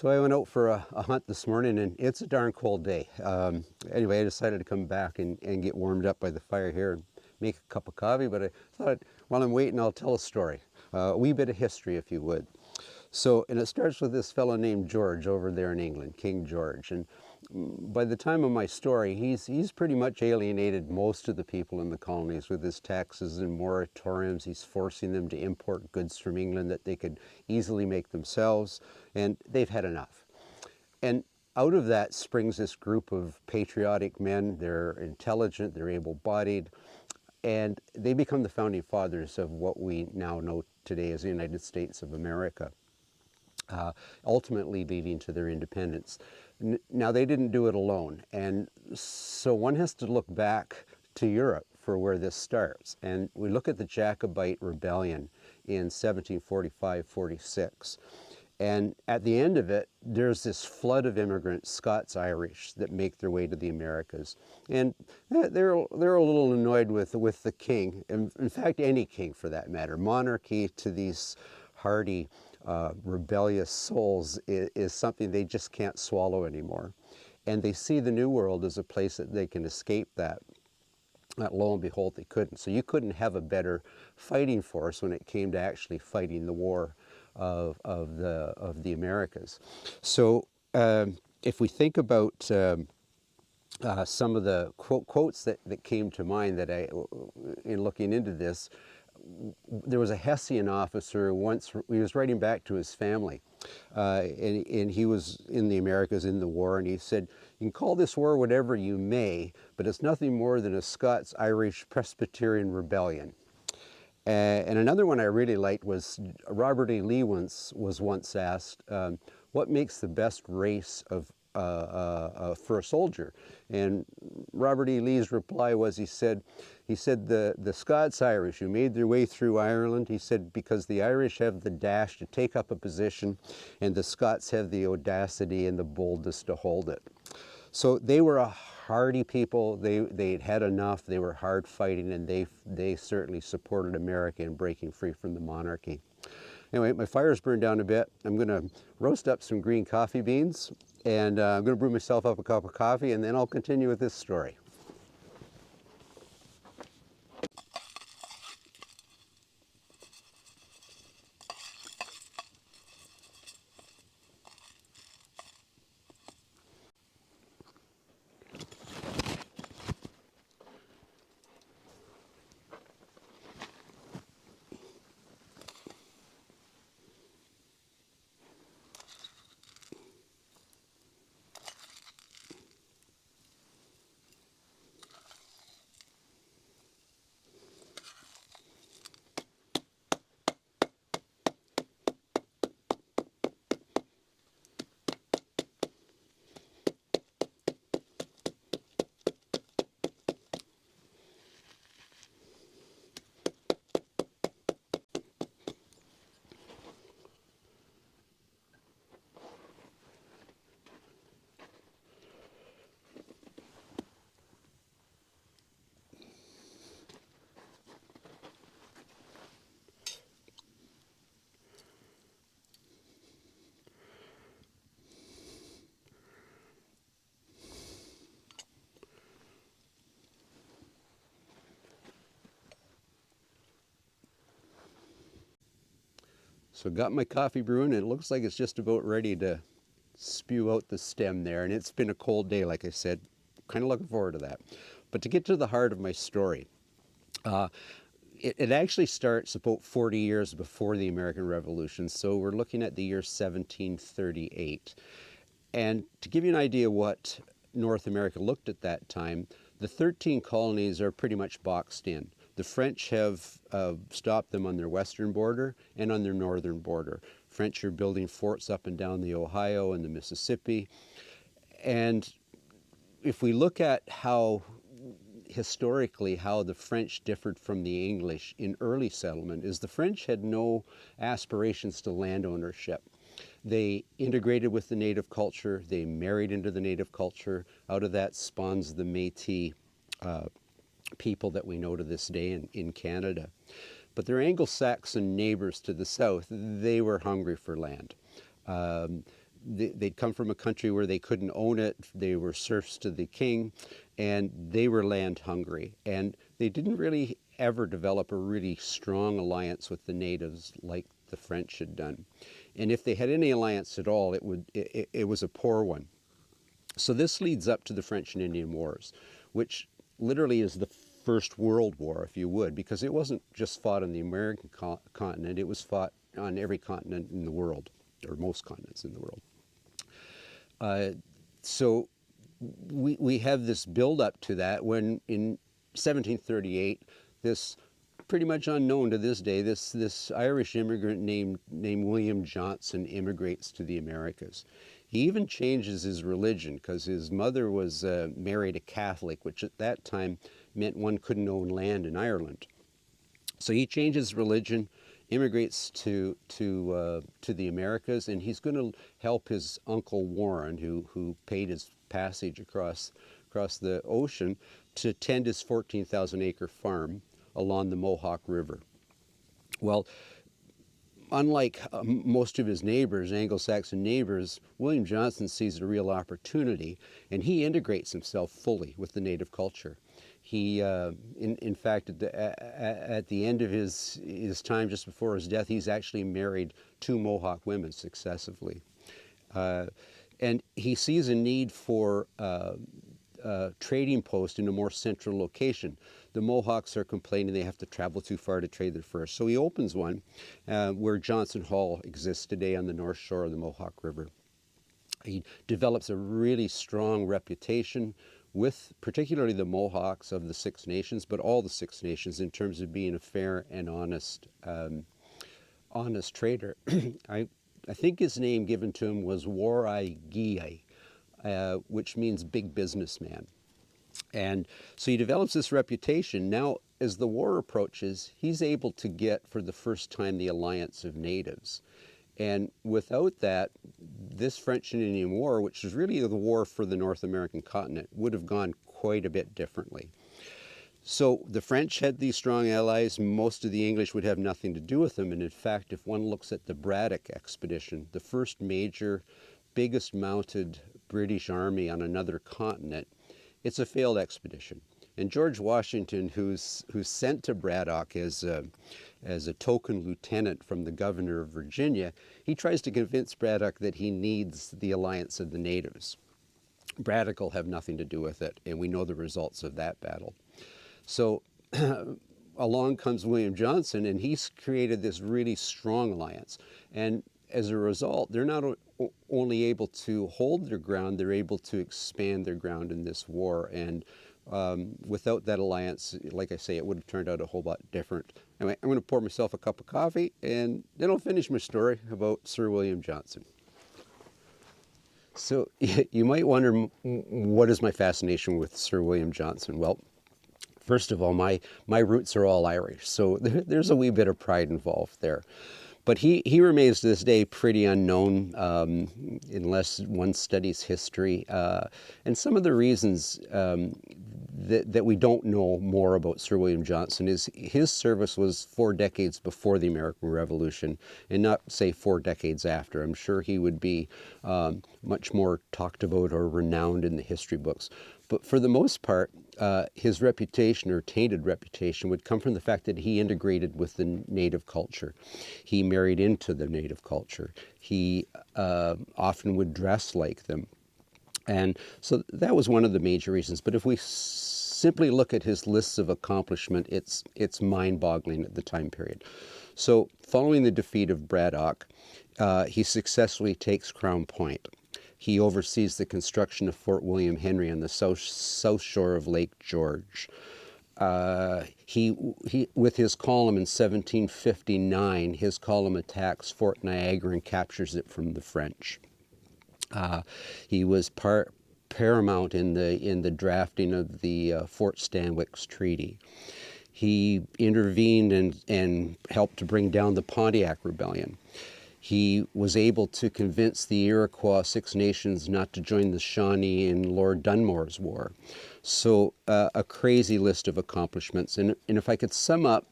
So I went out for a hunt this morning, and it's a darn cold day. Anyway, I decided to come back and get warmed up by the fire here and make a cup of coffee, but I thought while I'm waiting, I'll tell a story, a wee bit of history, if you would. So, and it starts with this fellow named George over there in England, King George. And by the time of my story, he's pretty much alienated most of the people in the colonies with his taxes and moratoriums. He's forcing them to import goods from England that they could easily make themselves, and they've had enough. And out of that springs this group of patriotic men. They're intelligent, they're able-bodied, and they become the founding fathers of what we now know today as the United States of America. Ultimately leading to their independence. Now, they didn't do it alone, and so one has to look back to Europe for where this starts. And we look at the Jacobite Rebellion in 1745-46. And at the end of it, there's this flood of immigrants, Scots-Irish, that make their way to the Americas. And they're a little annoyed with the king, in fact, any king for that matter. Monarchy to these hardy, rebellious souls is something they just can't swallow anymore. And they see the New World as a place that they can escape that. Lo and behold, they couldn't. So you couldn't have a better fighting force when it came to actually fighting the war of the Americas. So if we think about some of the quotes that came to mind that in looking into this, there was a Hessian officer once, he was writing back to his family, and he was in the Americas in the war, and he said, "You can call this war whatever you may, but it's nothing more than a Scots-Irish Presbyterian rebellion." And another one I really liked was Robert E. Lee was once asked, what makes the best race for a soldier? And Robert E. Lee's reply was, he said the Scots-Irish who made their way through Ireland, he said, because the Irish have the dash to take up a position and the Scots have the audacity and the boldness to hold it. So they were a hardy people. They'd had enough. They were hard fighting, and they certainly supported America in breaking free from the monarchy. Anyway, my fire's burned down a bit. I'm going to roast up some green coffee beans, and I'm going to brew myself up a cup of coffee, and then I'll continue with this story. So got my coffee brewing, and it looks like it's just about ready to spew out the stem there. And it's been a cold day, like I said. Kind of looking forward to that. But to get to the heart of my story, it actually starts about 40 years before the American Revolution. So we're looking at the year 1738. And to give you an idea what North America looked at that time, the 13 colonies are pretty much boxed in. The French have stopped them on their western border and on their northern border. French are building forts up and down the Ohio and the Mississippi. And if we look at how historically how the French differed from the English in early settlement, is the French had no aspirations to land ownership. They integrated with the native culture, they married into the native culture. Out of that spawns the Métis people that we know to this day in Canada. But their Anglo-Saxon neighbors to the south, they were hungry for land. they'd come from a country where they couldn't own it. They were serfs to the king, and they were land hungry. And they didn't really ever develop a really strong alliance with the natives like the French had done. And if they had any alliance at all, it was a poor one. So this leads up to the French and Indian Wars, which literally is the First World War, if you would, because it wasn't just fought on the American continent, it was fought on every continent in the world, or most continents in the world. So we have this build up to that when in 1738, this pretty much unknown to this day, this Irish immigrant named William Johnson immigrates to the Americas. He even changes his religion because his mother was married a Catholic, which at that time meant one couldn't own land in Ireland. So he changes religion, immigrates to the Americas, and he's going to help his uncle Warren, who paid his passage across the ocean, to tend his 14,000-acre farm along the Mohawk River. Well, unlike most of his neighbors, Anglo-Saxon neighbors, William Johnson sees a real opportunity, and he integrates himself fully with the native culture. He, in fact, at the end of his time, just before his death, he's actually married 2 Mohawk women successively. And he sees a need for trading post in a more central location. The Mohawks are complaining they have to travel too far to trade their furs. So he opens one where Johnson Hall exists today on the north shore of the Mohawk River. He develops a really strong reputation with particularly the Mohawks of the Six Nations, but all the Six Nations in terms of being a fair and honest trader. I think his name given to him was War-I-Gi, which means big businessman. And so he develops this reputation. Now, as the war approaches, he's able to get, for the first time, the alliance of natives. And without that, this French and Indian War, which is really the war for the North American continent, would have gone quite a bit differently. So the French had these strong allies. Most of the English would have nothing to do with them. And in fact, if one looks at the Braddock expedition, the first major, biggest mounted British army on another continent, it's a failed expedition. And George Washington, who's sent to Braddock as a token lieutenant from the governor of Virginia, he tries to convince Braddock that he needs the alliance of the natives. Braddock will have nothing to do with it, and we know the results of that battle. So along comes William Johnson, and he's created this really strong alliance. And as a result, they're not only able to hold their ground, they're able to expand their ground in this war. And without that alliance, like I say, it would have turned out a whole lot different. Anyway, I'm going to pour myself a cup of coffee, and then I'll finish my story about Sir William Johnson. So you might wonder, what is my fascination with Sir William Johnson? Well, first of all, my roots are all Irish, so there's a wee bit of pride involved there. But he remains to this day pretty unknown unless one studies history. And some of the reasons that we don't know more about Sir William Johnson is his service was 4 decades before the American Revolution and not, say, 4 decades after. I'm sure he would be much more talked about or renowned in the history books. But for the most part, his reputation, or tainted reputation, would come from the fact that he integrated with the native culture. He married into the native culture. He often would dress like them. And so that was one of the major reasons. But if we simply look at his lists of accomplishment, it's mind-boggling at the time period. So following the defeat of Braddock, he successfully takes Crown Point. He oversees the construction of Fort William Henry on the south shore of Lake George. He with his column in 1759, his column attacks Fort Niagara and captures it from the French. He was paramount in the drafting of the Fort Stanwix Treaty. He intervened and helped to bring down the Pontiac Rebellion. He was able to convince the Iroquois Six Nations not to join the Shawnee in Lord Dunmore's war. So a crazy list of accomplishments. And if I could sum up,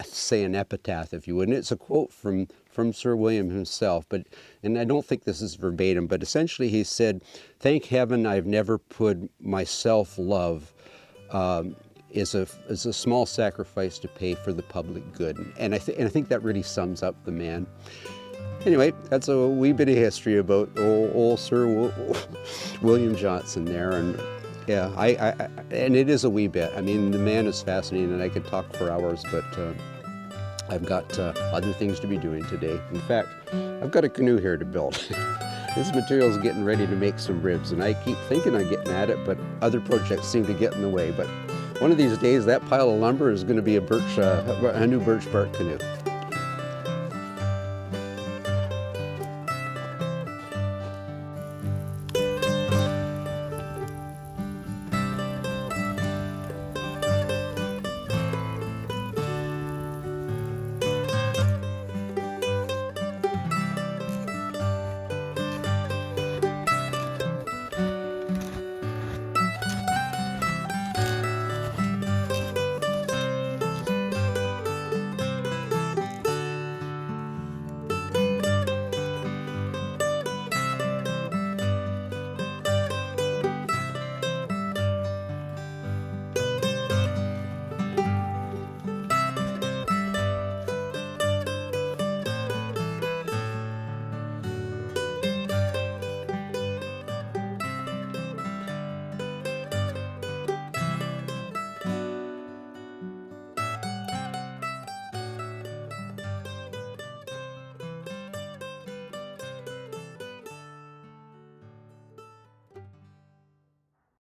say, an epitaph, if you would, and it's a quote from from Sir William himself, and I don't think this is verbatim, but essentially he said, "Thank heaven I've never put my self-love is a small sacrifice to pay for the public good." And I think that really sums up the man. Anyway, that's a wee bit of history about old Sir William Johnson there, and yeah, and it is a wee bit. I mean, the man is fascinating, and I could talk for hours, but I've got other things to be doing today. In fact, I've got a canoe here to build. This material's getting ready to make some ribs, and I keep thinking I'm getting at it, but other projects seem to get in the way. But one of these days, that pile of lumber is going to be a new birch bark canoe.